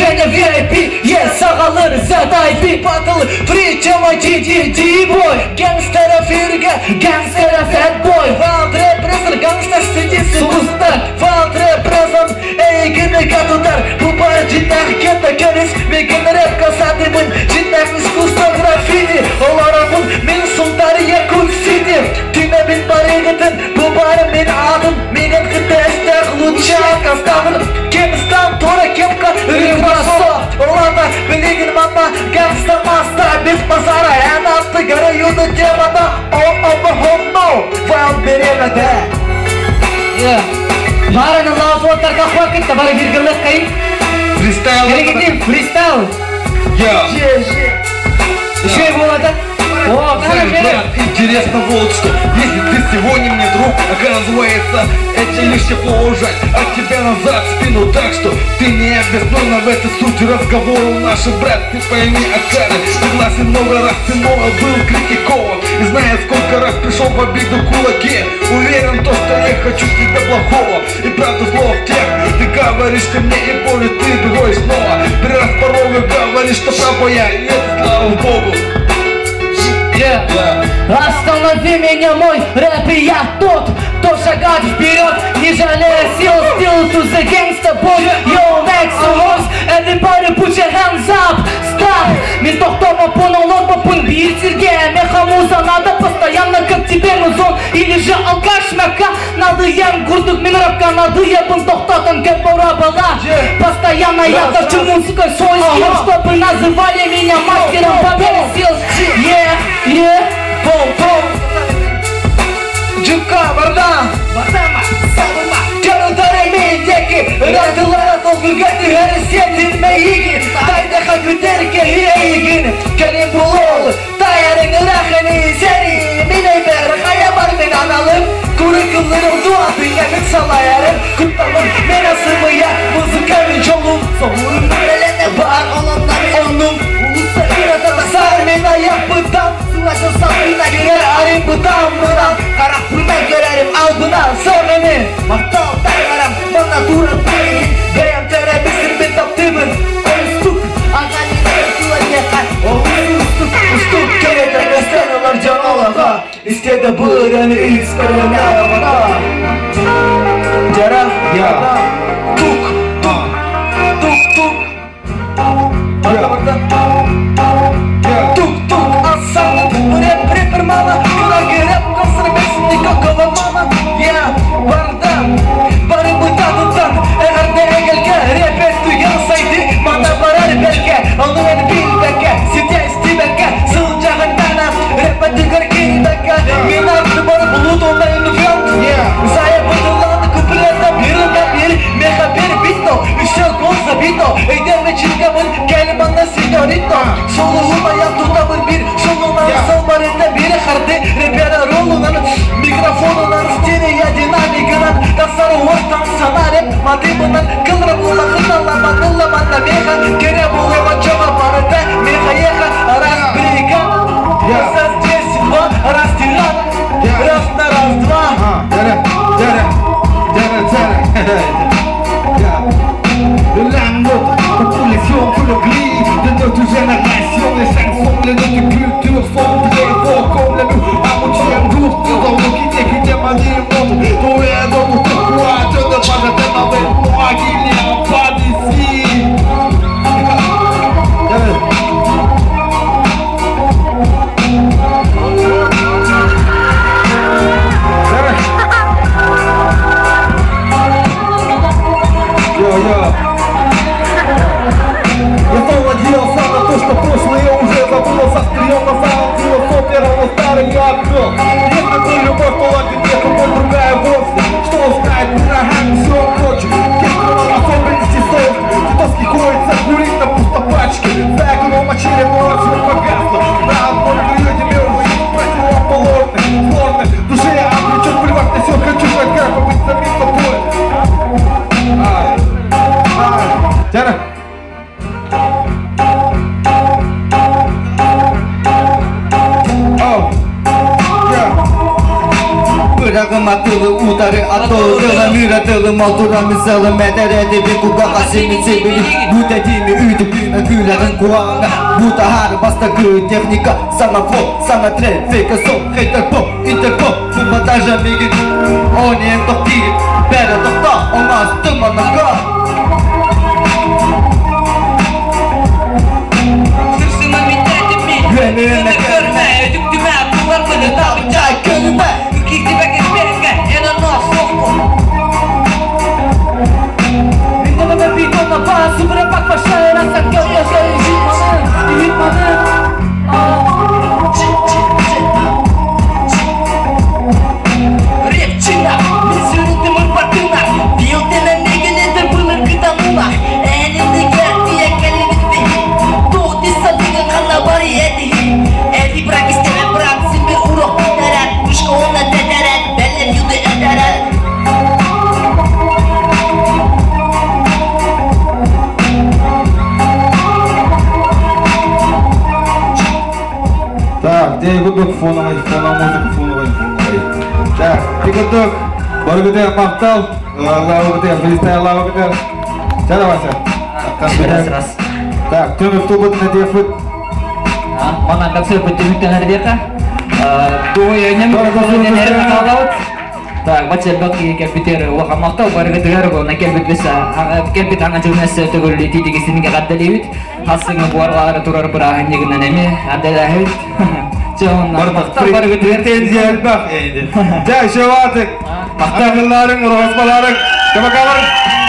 Женя VIP, сағалыр ZIP Батыл фри тема D-boy Гангстера фирге, гангстера fat boy Wild repressor, гангстер студисы Сустар, wild repressor Эйгіні катудар Бұл бары жиннағы кетті көріс Меген рэп касадымын Жиннағы искусство граффити Оларабын мен сұмдары Якут Сити Түйме мен бар егітін Бұл бары мен адым Менен қытайстақ лучше Каставын Кемістан тура кемка Рюмасо Оларда білеген мама Гангста маста Без базара Ән атты гары юды темада О-о-о-о-о Wild беремеді Барының лауыз оттарға қуақытта Бары бергілік қайын Фристайл Керегетен фристайл Еще и болады Интересно вот что. Если ты сегодня мне друг, оказывается, это лишь тепло ужать от тебя назад в спину. Так что ты не объяснена в этой сути разговора. Наш брат, ты пойми, Акары согласен много раз, ты много был критикован. И зная, сколько раз пришел в обиду кулаки, уверен, то, что я хочу тебя плохого. И правда слов тех, ты говоришь, ты мне и позже ты другой снова. При раз порою говоришь, что право я, и это слава Богу. Останови меня, мой рэп, и я тот, кто шагает вперед, не жалея сил. Still to the gangsta boy, yo, make some noise. Everybody put your hands up, stop. Мен тоқтамапын, олармапын бейсерге. Меха надо постоянно, как тебе музон. Или же алкаш мәка, надыем курдук мен рэпка, надыебын тоқтатын, как пора была. Постоянно я торчу музыкой свой скилл, чтобы называли меня мастером по мере сил. Пом-пом Джука, Бардам Бардама, Сабума Жарудары мендеки Радылара толгугаты Әресетін мәйігін Тайдаға көтерке егін Кәлем болол Тайарың рахыны сәрі Меней бәрі қая бар мен аналым Көрікілерім дуатыңа мен салайарым Құтталым мен асымыя Музыкамен жолым Соғырым әліне бар Оның Улуса иратата сар мен аяқ бұдан Сулаша сапына керер арым бұдан бұдан Қарақ бұдан көрерім ал бұдан Сомені Мақтал тайғарам Мана тура тайын Гайам терабесін бен таптымын Ойстук Ағанина өтіланеқа Ойстук Ұстук кереді Мәстен олар жаңалаға Істеді бұр әні искарын ағамана Жара Тук Тук Асам Рэп мама Күрәгі рэп Қасыр бәсін Никакова мама Бардам Бары бұтан Әғірді әгелге Рэп әсті ялсайды Мана барар бәлге Оны әні білбәке Сетя істебәке Сыл жағындана Рэп әдігір кейбәке Мен арты бар бұлыт онайын фронт Зая бұдыланы күпілерді Біріна бір Меха бір битно Үшел гол забито Эйдерме чилгамын Кәліманна сеньорито Солуғыма ятудамын бір Шоңынан салбарында бірі қарды Рэпера ролынан Микрофонынан Стерея динамикынан Тасары ортан сана рэп Мадымынан Кылры бұлақын Аламан меха Кере бұлыма чоға барында Меха еха Раз брига Раз здесь два Раз тиран Раз на раз два De langue, population, tout le glis de notre génération. Les chansons, les notre culture sont très forts comme les nous. À mon chien d'ours, nous avons quitté ma vie le monde. Toi et donc, pourquoi je ne pas rester avec moi qu'il n'y a pas d'ici. Я снова надеялся на то, что прошлое уже забылось. Острием назад, философия равно старый актер. Если ты любовь, то ладно, где-то боль другая вовсе. Что знает ураган, все прочее. Кем-то особенности совести. Титовский ходится, курить на пустопачке. За окном очередной все погасло. На одной приюте мир уже противоположный. Сложный, в душе я обречен плевать на все. Хочу как как побыть самим собой. Тяна. Рагым атылы удары атылы миратылы малтура мисалы мәдәреті бекуға қасемін себелі Бұта деймі үйді бүймі күйлерін қуаңа Бұта хары бастағы техника Саңа флоу, саңа трен, фейка сол, хейтер поп, интерпоп Бұма тажа мегін, оны ең тоқтиіп Бәрі тоқта, оңаз тұманаға Сырсына метәдімі, өні көрмә Өдіктімә, бұлар күні табын жай көнімә Үкекті бәкет беріңе, әні нос соқпы Битома битома ба, субыра бак башай Расан кел яшай, житманы Репчина, мен сүрінді мұн бартына Биылдена неген еді бұлыр күтамына Әнімді кәртия кәлімітті Тоғдыса деген қана бар еді Әді бірақ істеме бірақ сімбе ұрақ бітәрәт Күшкі ona тәтәрәт, бәлем юды әдәрәт Так, где гудок фоновый, музыка фоновый. Так, и гудок. Баргудер мақтал, лавгудер, фристайл лавгудер. Давай, Раз. Так, төміп тобыт на дефут. Мана как все потеміктен әрдеқа. Дуойынем, Так, бача бәкі кәлбітері оға мақтал, баргудер болна кәлбіт аңа жылнасы төгілі тетігесінге қаддалейбіт. Хасыңы бұарлағары тұрар бұрағын негінен әме, әддәләхіт. Баргудер тензия әлбақ. Жай, шеватық. Мақтағыларың, ұрғызбаларың. Кәбі қаларың.